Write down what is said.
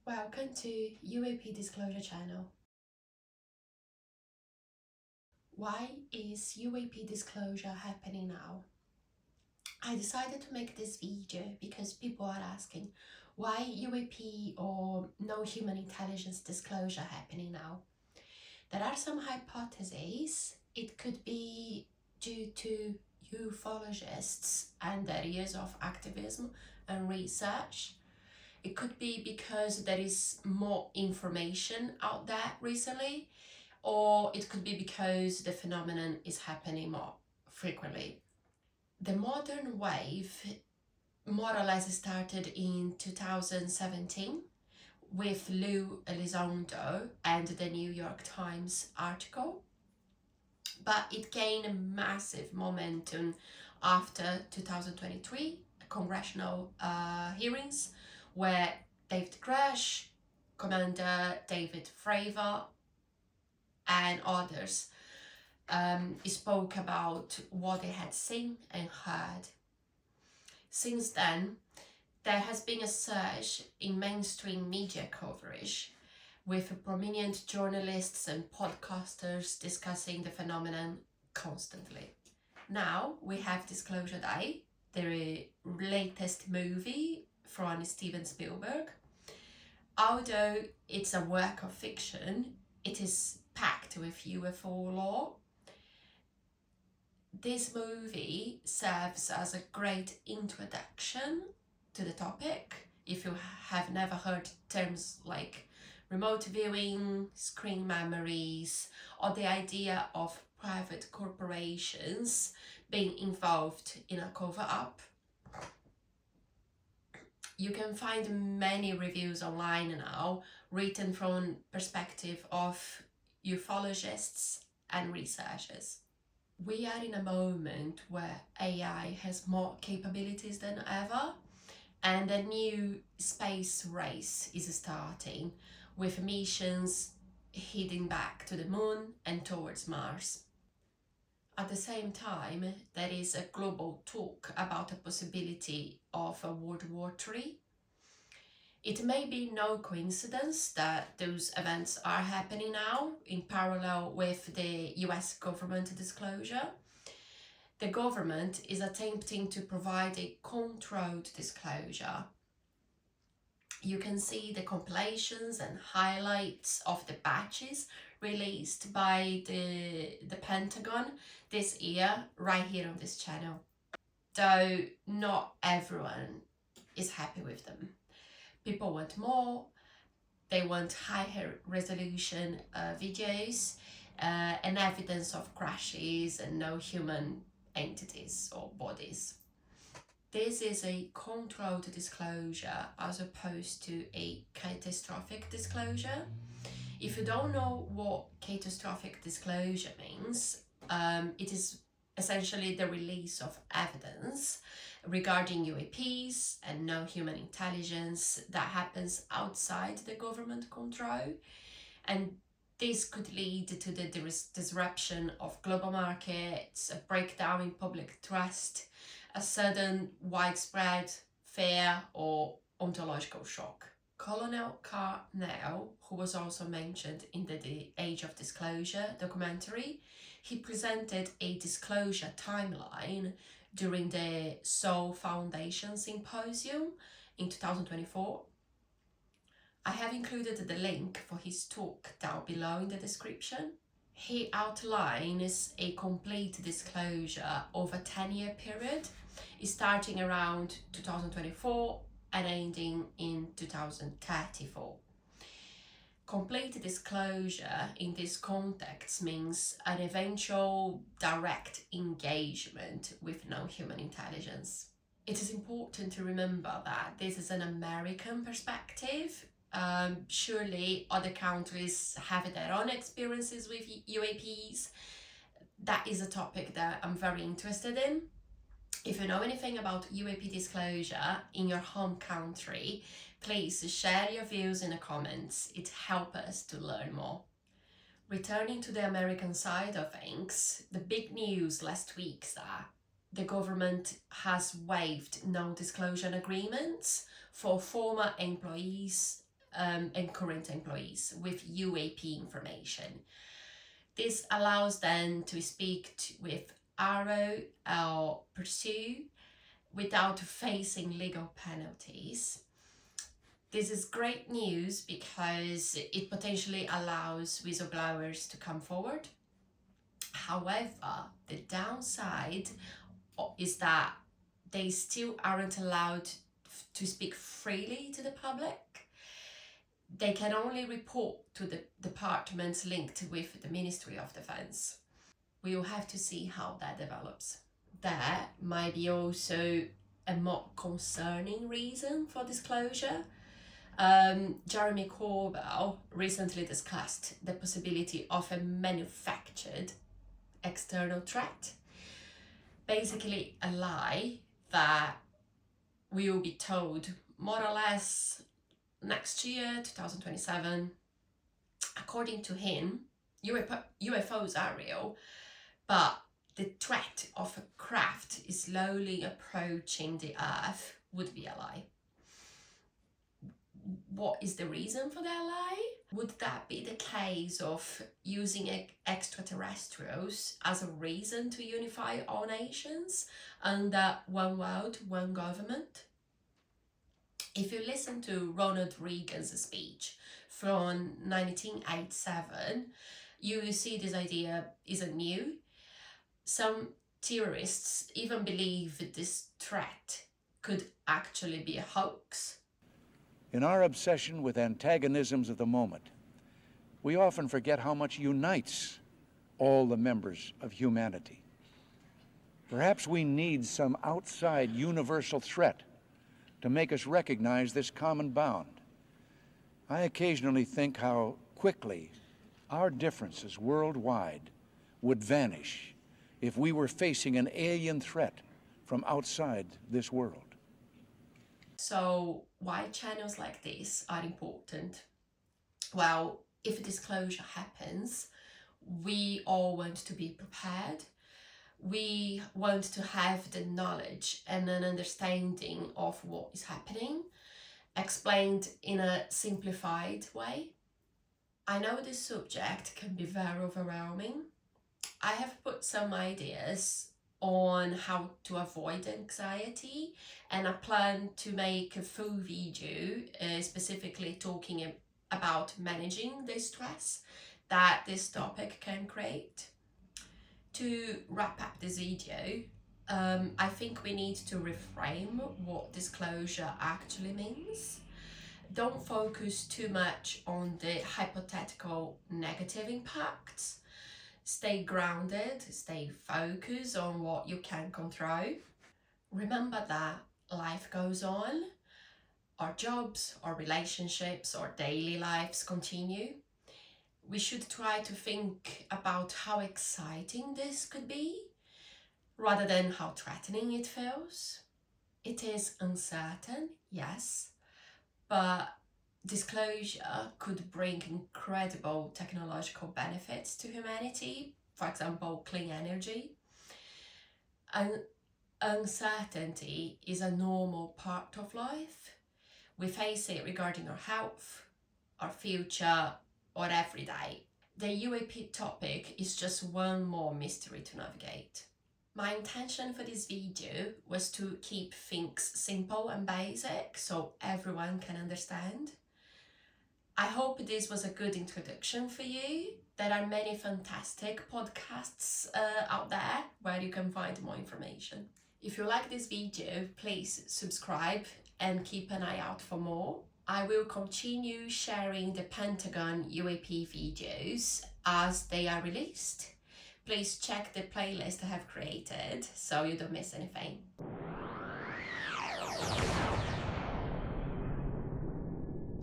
Welcome to UAP Disclosure channel. Why is UAP Disclosure happening now? I decided to make this video because people are asking why UAP or no human intelligence disclosure happening now. There are some hypotheses. It could be due to ufologists and their years of activism and research. It could be because there is more information out there recently, or it could be because the phenomenon is happening more frequently. The modern wave more or less started in 2017 with Lou Elizondo and the New York Times article, but it gained massive momentum after 2023 congressional hearings where David Grusch, Commander David Fravor and others spoke about what they had seen and heard. Since then, there has been a surge in mainstream media coverage, with prominent journalists and podcasters discussing the phenomenon constantly. Now we have Disclosure Day, the latest movie from Steven Spielberg. Although it's a work of fiction, it is packed with UFO lore. This movie serves as a great introduction to the topic. If you have never heard terms like remote viewing, screen memories, or the idea of private corporations being involved in a cover-up, you can find many reviews online now written from perspective of ufologists and researchers. We are in a moment where AI has more capabilities than ever, and a new space race is starting with missions heading back to the moon and towards Mars. At the same time, there is a global talk about the possibility of a World War III. It may be no coincidence that those events are happening now in parallel with the US government disclosure. The government is attempting to provide a controlled disclosure. You can see the compilations and highlights of the batches released by the Pentagon this year right here on this channel. Though not everyone is happy with them. People want more, they want higher resolution videos and evidence of crashes and no human entities or bodies. This is a controlled disclosure as opposed to a catastrophic disclosure. If you don't know what catastrophic disclosure means, it is essentially the release of evidence regarding UAPs and no human intelligence that happens outside the government control. And this could lead to the disruption of global markets, a breakdown in public trust, a sudden widespread fear or ontological shock. Colonel Karl Nell, who was also mentioned in the Age of Disclosure documentary, he presented a disclosure timeline during the Seoul Foundation Symposium in 2024. I have included the link for his talk down below in the description. He outlines a complete disclosure over a 10-year period, starting around 2024 and ending in 2034. Complete disclosure in this context means an eventual direct engagement with no human intelligence. It is important to remember that this is an American perspective. Surely other countries have their own experiences with UAPs. That is a topic that I'm very interested in. If you know anything about UAP disclosure in your home country, please share your views in the comments. It helps us to learn more. Returning to the American side of things, the big news last week is that the government has waived non-disclosure agreements for former employees and current employees with UAP information. This allows them to speak with arrow or pursue without facing legal penalties. This is great news because it potentially allows whistleblowers to come forward. However, the downside is that they still aren't allowed to speak freely to the public. They can only report to the departments linked with the Ministry of Defense. We will have to see how that develops. There might be also a more concerning reason for disclosure. Jeremy Corbell recently discussed the possibility of a manufactured external threat, basically a lie that we will be told more or less next year, 2027. According to him, UFOs are real, but the threat of a craft is slowly approaching the Earth would be a lie. What is the reason for that lie? Would that be the case of using extraterrestrials as a reason to unify all nations under one world, one government? If you listen to Ronald Reagan's speech from 1987, you will see this idea isn't new. Some theorists even believe this threat could actually be a hoax. In our obsession with antagonisms of the moment, we often forget how much unites all the members of humanity. Perhaps we need some outside universal threat to make us recognize this common bound. I occasionally think how quickly our differences worldwide would vanish if we were facing an alien threat from outside this world. So why channels like this are important? Well, if a disclosure happens, we all want to be prepared. We want to have the knowledge and an understanding of what is happening, explained in a simplified way. I know this subject can be very overwhelming. I have put some ideas on how to avoid anxiety, and I plan to make a full video specifically talking about managing the stress that this topic can create. To wrap up this video, I think we need to reframe what disclosure actually means. Don't focus too much on the hypothetical negative impacts. Stay grounded, stay focused on what you can control. Remember that life goes on. Our jobs, our relationships, our daily lives continue. We should try to think about how exciting this could be, rather than how threatening it feels. It is uncertain, yes, but disclosure could bring incredible technological benefits to humanity, for example, clean energy. And uncertainty is a normal part of life. We face it regarding our health, our future, or every day. The UAP topic is just one more mystery to navigate. My intention for this video was to keep things simple and basic so everyone can understand. I hope this was a good introduction for you. There are many fantastic podcasts out there where you can find more information. If you like this video, please subscribe and keep an eye out for more. I will continue sharing the Pentagon UAP videos as they are released. Please check the playlist I have created so you don't miss anything.